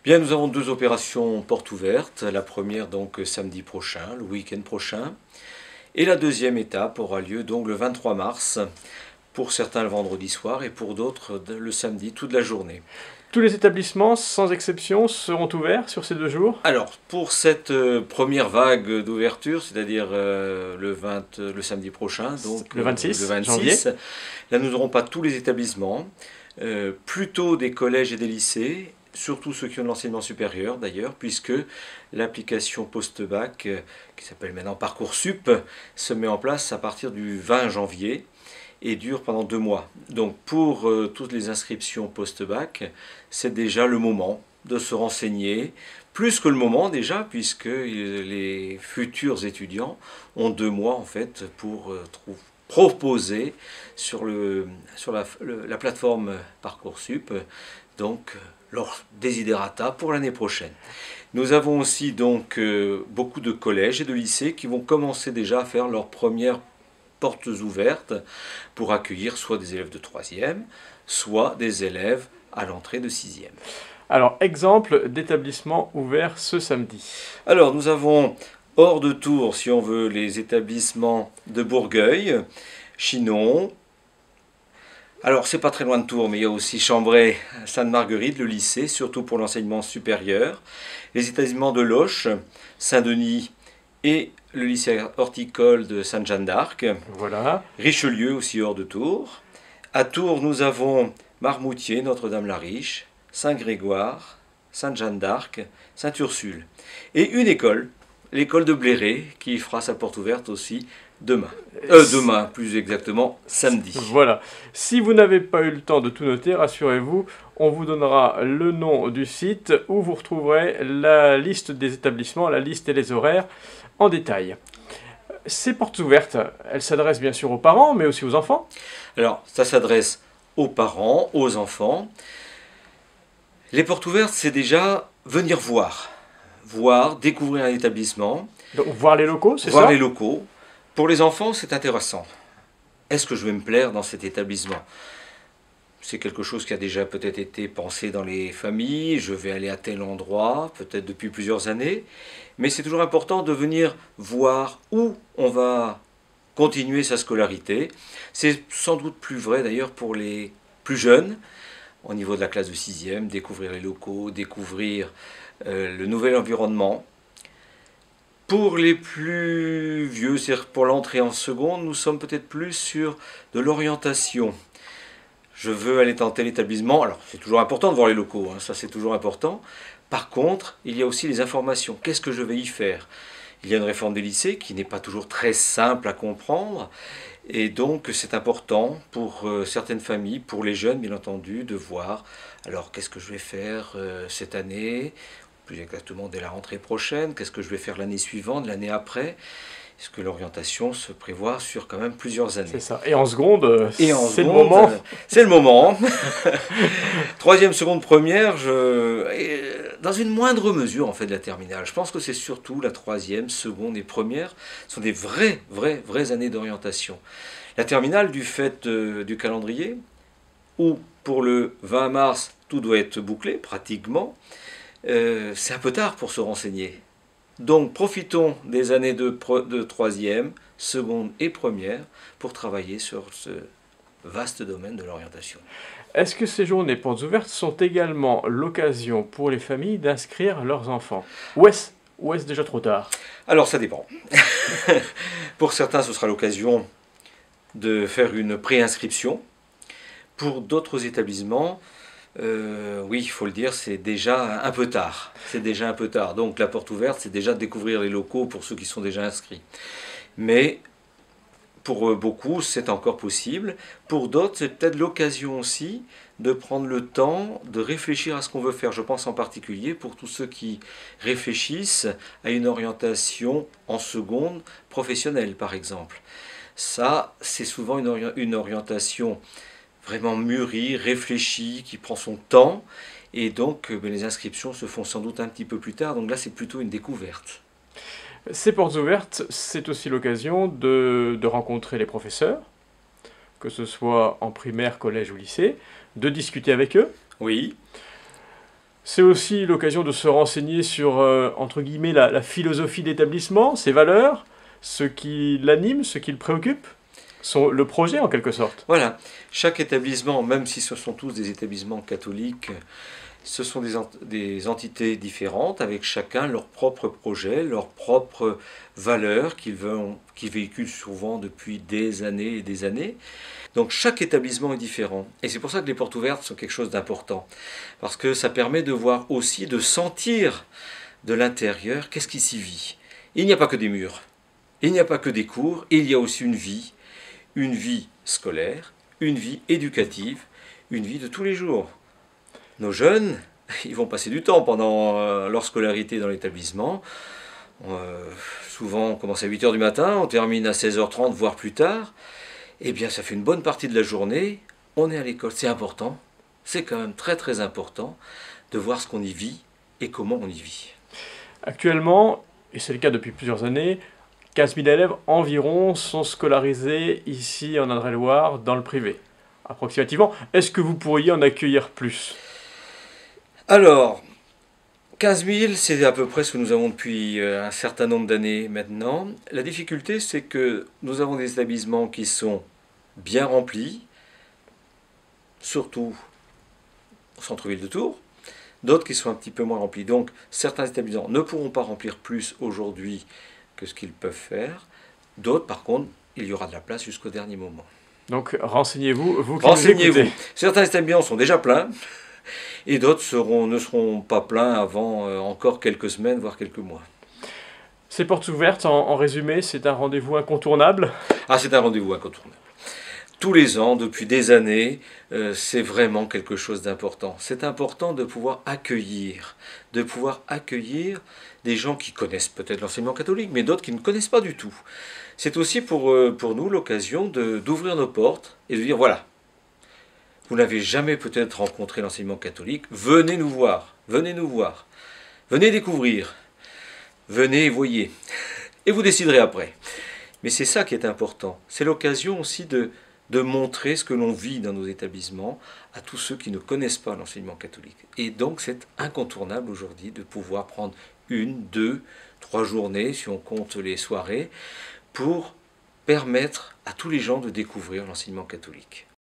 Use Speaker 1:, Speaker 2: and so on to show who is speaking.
Speaker 1: Bien, nous avons deux opérations portes ouvertes. La première donc samedi prochain, le week-end prochain. Et la deuxième étape aura lieu donc le 23 mars, pour certains le vendredi soir et pour d'autres le samedi toute la journée.
Speaker 2: Tous les établissements, sans exception, seront ouverts sur ces 2 jours?
Speaker 1: Alors, pour cette première vague d'ouverture, c'est-à-dire le samedi prochain, donc
Speaker 2: Le 26
Speaker 1: le 26,
Speaker 2: janvier.
Speaker 1: là nous n'aurons pas tous les établissements, plutôt des collèges et des lycées, surtout ceux qui ont de l'enseignement supérieur d'ailleurs, puisque l'application post-bac, qui s'appelle maintenant Parcoursup, se met en place à partir du 20 janvier et dure pendant 2 mois. Donc pour toutes les inscriptions post-bac, c'est déjà le moment de se renseigner, plus que le moment déjà, puisque les futurs étudiants ont 2 mois en fait pour proposer sur la plateforme Parcoursup donc leur desiderata pour l'année prochaine. Nous avons aussi donc beaucoup de collèges et de lycées qui vont commencer déjà à faire leurs premières portes ouvertes pour accueillir soit des élèves de 3e, soit des élèves à l'entrée de 6e.
Speaker 2: Alors, exemple d'établissement ouvert ce samedi.
Speaker 1: Alors, nous avons hors de Tours, si on veut, les établissements de Bourgueil, Chinon. Alors, c'est pas très loin de Tours, mais il y a aussi Chambray, Sainte-Marguerite, le lycée, surtout pour l'enseignement supérieur. Les établissements de Loches, Saint-Denis et le lycée horticole de Sainte-Jeanne d'Arc.
Speaker 2: Voilà.
Speaker 1: Richelieu aussi hors de Tours. À Tours, nous avons Marmoutier, Notre-Dame-la-Riche, Saint-Grégoire, Sainte-Jeanne d'Arc, Sainte-Ursule. Et une école, l'école de Bléré, qui fera sa porte ouverte aussi demain. Demain, plus exactement, samedi.
Speaker 2: Voilà. Si vous n'avez pas eu le temps de tout noter, rassurez-vous, on vous donnera le nom du site où vous retrouverez la liste des établissements, la liste et les horaires en détail. Ces portes ouvertes, elles s'adressent bien sûr aux parents, mais aussi aux enfants.
Speaker 1: Alors, ça s'adresse aux parents, aux enfants. Les portes ouvertes, c'est déjà venir voir, découvrir un établissement.
Speaker 2: Donc, voir les locaux, c'est ça?
Speaker 1: Voir les locaux. Pour les enfants, c'est intéressant. Est-ce que je vais me plaire dans cet établissement? C'est quelque chose qui a déjà peut-être été pensé dans les familles. Je vais aller à tel endroit, peut-être depuis plusieurs années. Mais c'est toujours important de venir voir où on va continuer sa scolarité. C'est sans doute plus vrai d'ailleurs pour les plus jeunes, au niveau de la classe de 6e, découvrir les locaux, découvrir le nouvel environnement. Pour les plus vieux, c'est-à-dire pour l'entrée en seconde, nous sommes peut-être plus sur de l'orientation. Je veux aller dans tel établissement. Alors, c'est toujours important de voir les locaux, hein, ça c'est toujours important. Par contre, il y a aussi les informations. Qu'est-ce que je vais y faire? Il y a une réforme des lycées qui n'est pas toujours très simple à comprendre. Et donc, c'est important pour certaines familles, pour les jeunes, bien entendu, de voir, alors, qu'est-ce que je vais faire cette année? Plus exactement dès la rentrée prochaine, qu'est-ce que je vais faire l'année suivante, l'année après? Est-ce que l'orientation se prévoit sur quand même plusieurs années?
Speaker 2: C'est ça. Et en seconde, c'est le
Speaker 1: seconde,
Speaker 2: moment.
Speaker 1: C'est le moment. Troisième, seconde, première, dans une moindre mesure en fait de la terminale. Je pense que c'est surtout la troisième, seconde et première sont des vraies années d'orientation. La terminale, du fait du calendrier, où pour le 20 mars tout doit être bouclé pratiquement, c'est un peu tard pour se renseigner. Donc profitons des années de troisième, seconde et première pour travailler sur ce vaste domaine de l'orientation.
Speaker 2: Est-ce que ces journées portes ouvertes sont également l'occasion pour les familles d'inscrire leurs enfants? Ou est-ce déjà trop tard?
Speaker 1: Alors ça dépend. Pour certains, ce sera l'occasion de faire une préinscription. Pour d'autres établissements, oui, il faut le dire, c'est déjà un peu tard. C'est déjà un peu tard. Donc la porte ouverte, c'est déjà de découvrir les locaux pour ceux qui sont déjà inscrits. Mais pour beaucoup, c'est encore possible. Pour d'autres, c'est peut-être l'occasion aussi de prendre le temps de réfléchir à ce qu'on veut faire. Je pense en particulier pour tous ceux qui réfléchissent à une orientation en seconde professionnelle, par exemple. Ça, c'est souvent une orientation vraiment mûri, réfléchi, qui prend son temps, et donc les inscriptions se font sans doute un petit peu plus tard, donc là c'est plutôt une découverte.
Speaker 2: Ces portes ouvertes, c'est aussi l'occasion de rencontrer les professeurs, que ce soit en primaire, collège ou lycée, de discuter avec eux.
Speaker 1: Oui.
Speaker 2: C'est aussi l'occasion de se renseigner sur, entre guillemets, la philosophie d'établissement, ses valeurs, ce qui l'anime, ce qui le préoccupe, le projet en quelque sorte.
Speaker 1: Voilà, chaque établissement, même si ce sont tous des établissements catholiques, ce sont des entités différentes, avec chacun leur propre projet, leurs propres valeurs qu'ils véhiculent souvent depuis des années et des années. Donc chaque établissement est différent. Et c'est pour ça que les portes ouvertes sont quelque chose d'important. Parce que ça permet de voir aussi, de sentir de l'intérieur qu'est-ce qui s'y vit. Il n'y a pas que des murs, il n'y a pas que des cours, il y a aussi une vie scolaire, une vie éducative, une vie de tous les jours. Nos jeunes, ils vont passer du temps pendant leur scolarité dans l'établissement. Souvent, on commence à 8 h du matin, on termine à 16 h 30, voire plus tard. Eh bien, ça fait une bonne partie de la journée. On est à l'école, c'est important. C'est quand même très très important de voir ce qu'on y vit et comment on y vit.
Speaker 2: Actuellement, et c'est le cas depuis plusieurs années, 15 000 élèves environ sont scolarisés ici en Indre-et-Loire dans le privé, approximativement. Est-ce que vous pourriez en accueillir plus?
Speaker 1: Alors, 15 000, c'est à peu près ce que nous avons depuis un certain nombre d'années maintenant. La difficulté, c'est que nous avons des établissements qui sont bien remplis, surtout au centre-ville de Tours, d'autres qui sont un petit peu moins remplis. Donc, certains établissements ne pourront pas remplir plus aujourd'hui que ce qu'ils peuvent faire. D'autres, par contre, il y aura de la place jusqu'au dernier moment.
Speaker 2: Donc, renseignez-vous, vous qui nous écoutez.
Speaker 1: Certains établissements sont déjà pleins. Et d'autres ne seront pas pleins avant encore quelques semaines, voire quelques mois.
Speaker 2: Ces portes ouvertes, en résumé, c'est un rendez-vous incontournable?
Speaker 1: Ah, c'est un rendez-vous incontournable. Tous les ans, depuis des années, c'est vraiment quelque chose d'important. C'est important de pouvoir accueillir des gens qui connaissent peut-être l'enseignement catholique, mais d'autres qui ne connaissent pas du tout. C'est aussi pour nous l'occasion d'ouvrir nos portes et de dire, voilà, vous n'avez jamais peut-être rencontré l'enseignement catholique, venez nous voir, venez découvrir, venez et voyez, et vous déciderez après. Mais c'est ça qui est important, c'est l'occasion aussi de montrer ce que l'on vit dans nos établissements à tous ceux qui ne connaissent pas l'enseignement catholique. Et donc c'est incontournable aujourd'hui de pouvoir prendre 1, 2, 3 journées, si on compte les soirées, pour permettre à tous les gens de découvrir l'enseignement catholique.